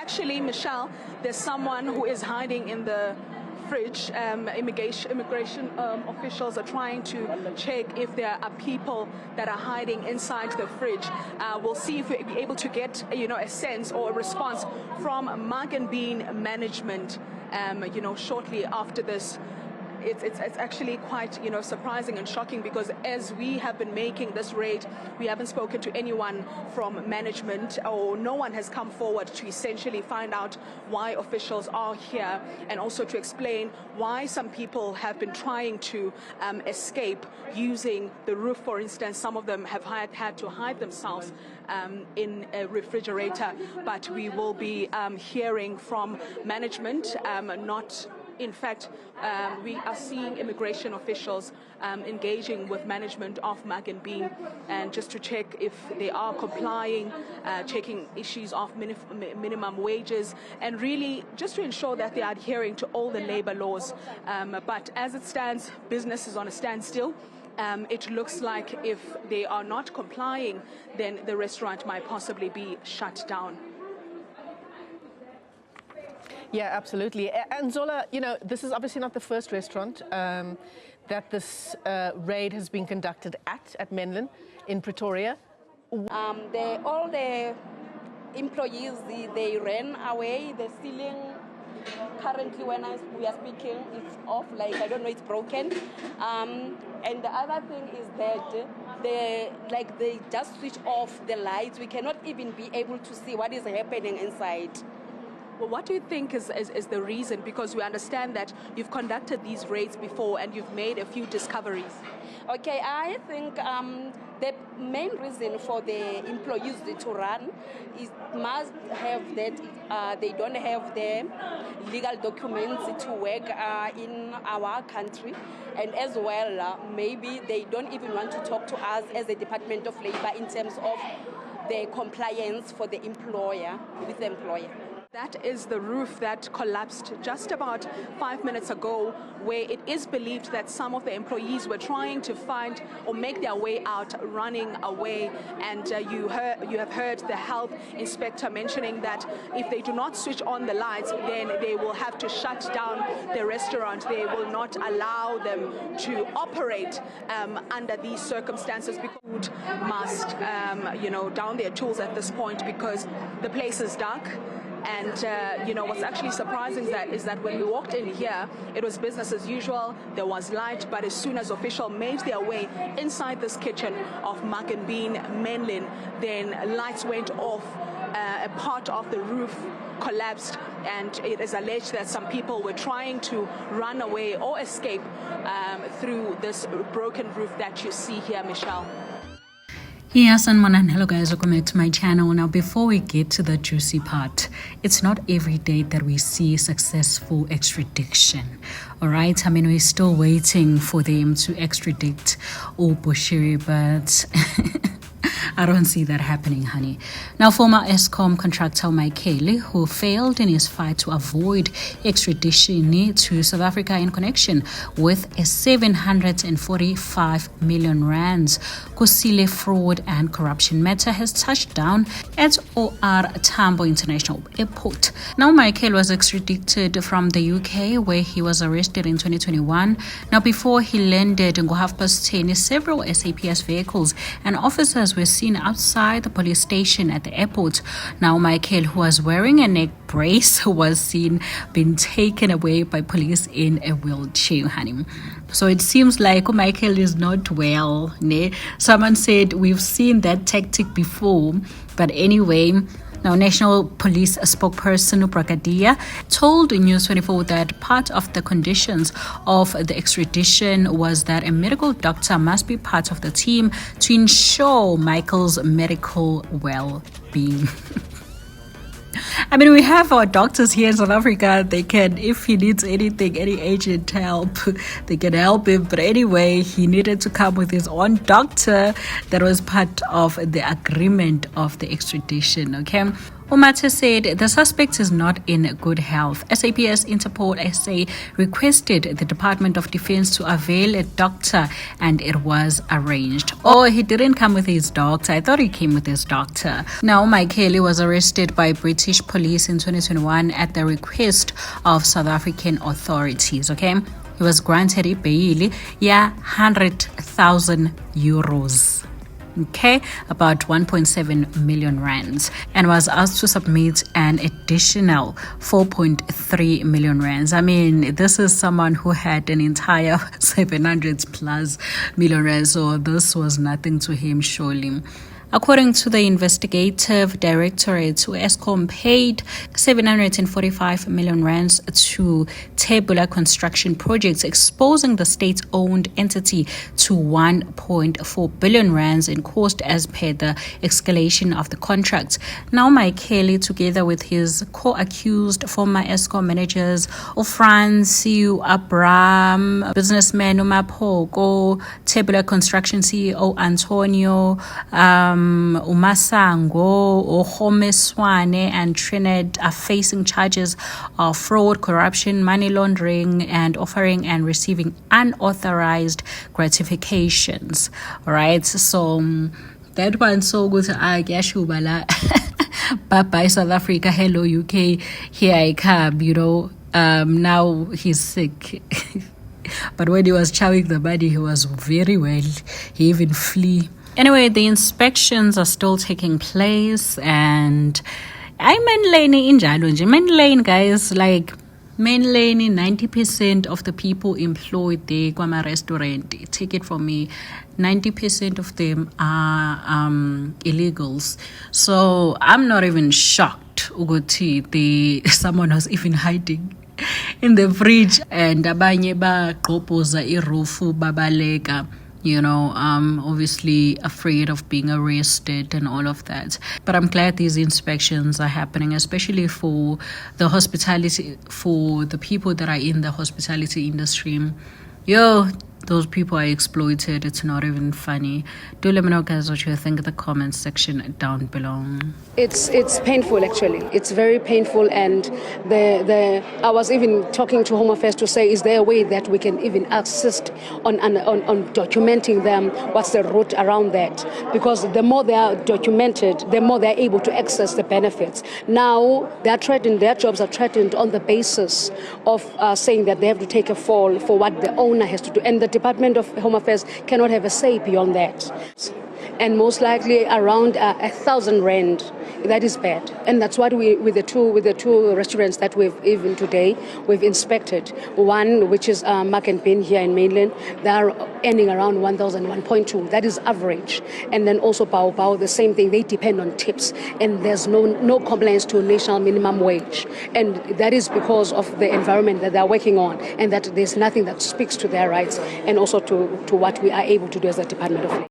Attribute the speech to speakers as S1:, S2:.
S1: Actually, Michelle, there's someone who is hiding in the fridge. Immigration officials are trying to check if there are people that are hiding inside the fridge. We'll see if we'll be able to get, a sense or a response from Mug and Bean management, shortly after this. It's actually quite surprising and shocking, because as we have been making this raid, we haven't spoken to anyone from management, or no one has come forward to essentially find out why officials are here, and also to explain why some people have been trying to escape using the roof. For instance, some of them have had to hide themselves in a refrigerator, but we will be hearing from management, In fact, we are seeing immigration officials engaging with management of Mug and Bean, and just to check if they are complying, checking issues of minimum wages, and really just to ensure that they are adhering to all the labor laws. But as it stands, business is on a standstill. It looks like if they are not complying, then the restaurant might possibly be shut down.
S2: Yeah, absolutely. And Zola, this is obviously not the first restaurant that this raid has been conducted at Menlyn in Pretoria.
S3: All the employees, they ran away. The ceiling, currently when we are speaking, it's off, I don't know, it's broken. And the other thing is that they just switch off the lights. We cannot even be able to see what is happening inside.
S1: Well, what do you think is the reason? Because we understand that you've conducted these raids before and you've made a few discoveries.
S3: Okay, I think the main reason for the employees to run is must have that they don't have the legal documents to work in our country, and as well maybe they don't even want to talk to us as a Department of Labor in terms of the compliance for the employer with the employer.
S1: That is the roof that collapsed just about 5 minutes ago, where it is believed that some of the employees were trying to find or make their way out, running away. And you have heard the health inspector mentioning that if they do not switch on the lights, then they will have to shut down the restaurant. They will not allow them to operate under these circumstances, because food must, down their tools at this point, because the place is dark. And, what's actually surprising is that when we walked in here, it was business as usual. There was light, but as soon as officials made their way inside this kitchen of Mug and Bean Menlyn, then lights went off. A part of the roof collapsed, and it is alleged that some people were trying to run away or escape through this broken roof that you see here, Michelle.
S4: Yes, and hello guys, welcome back to my channel. Now, before we get to the juicy part, it's not every day that we see successful extradition. All right, we're still waiting for them to extradite Bushiri, but I don't see that happening, honey. Now, former Eskom contractor Michael, who failed in his fight to avoid extradition to South Africa in connection with a 745 million rands Kusile fraud and corruption matter, has touched down at OR Tambo International Airport. Now, Michael was extradited from the UK, where he was arrested in 2021. Now, before he landed in 10:30, several SAPS vehicles and officers were seen outside the police station at the airport. Now, Michael, who was wearing a neck brace, was seen being taken away by police in a wheelchair, honey. So it seems like Michael is not well. Someone said we've seen that tactic before, but anyway. Now, National Police spokesperson Brigadier told News 24 that part of the conditions of the extradition was that a medical doctor must be part of the team to ensure Michael's medical well-being. We have our doctors here in South Africa. They can, if he needs anything, any agent help, they can help him. But anyway, he needed to come with his own doctor. That was part of the agreement of the extradition, okay? Umate said the suspect is not in good health. SAPS Interpol SA requested the Department of Defense to avail a doctor and it was arranged. Oh, he didn't come with his doctor. I thought he came with his doctor. Now, Kelly was arrested by British police in 2021 at the request of South African authorities, okay? He was granted a bail, 100,000 euros. Okay, about 1.7 million rands, and was asked to submit an additional 4.3 million rands. I mean, this is someone who had an entire 700 plus million rands, so this was nothing to him, surely. According to the investigative directorate, Eskom paid 745 million rands to Tabular Construction Projects, exposing the state-owned entity to 1.4 billion rands in cost as per the escalation of the contract. Now, Kelly, together with his co-accused former Eskom managers, Francis Abraham, businessman Umapoko, Tabular Construction CEO Antonio, Umasango, Ohomeswane, and Trinidad are facing charges of fraud, corruption, money laundering, and offering and receiving unauthorized gratifications. All right, so that one so good. I guess you bye bye South Africa, hello UK, here I come. Now he's sick. But when he was chowing the money, he was very well. He even flew. Anyway, the inspections are still taking place, and main lane, guys, like main lane, 90% of the people employed there, kwama restaurant, take it from me, 90% of them are illegals. So I'm not even shocked Uguti someone was even hiding in the fridge, and abanye ba qopoza irufu babaleka, obviously afraid of being arrested and all of that. But I'm glad these inspections are happening, especially for the hospitality, for the people that are in the hospitality industry. Those people are exploited. It's not even funny. Do let me know, guys, what you think in the comments section down below.
S3: It's painful, actually. It's very painful, and I was even talking to Home Affairs to say, is there a way that we can even assist on documenting them? What's the route around that? Because the more they are documented, the more they're able to access the benefits. Now they're threatened; their jobs are threatened on the basis of saying that they have to take a fall for what the owner has to do, and the Department of Home Affairs cannot have a say beyond that. And most likely around 1,000 rand. That is bad, and that's what we with the two restaurants that we've even today we've inspected. One, which is Mark and Bean here in mainland, they are earning around 1,000, 1.2. That is average. And then also Bao Bao, the same thing. They depend on tips, and there's no compliance to national minimum wage, and that is because of the environment that they're working on, and that there's nothing that speaks to their rights, and also to what we are able to do as a Department of Labor.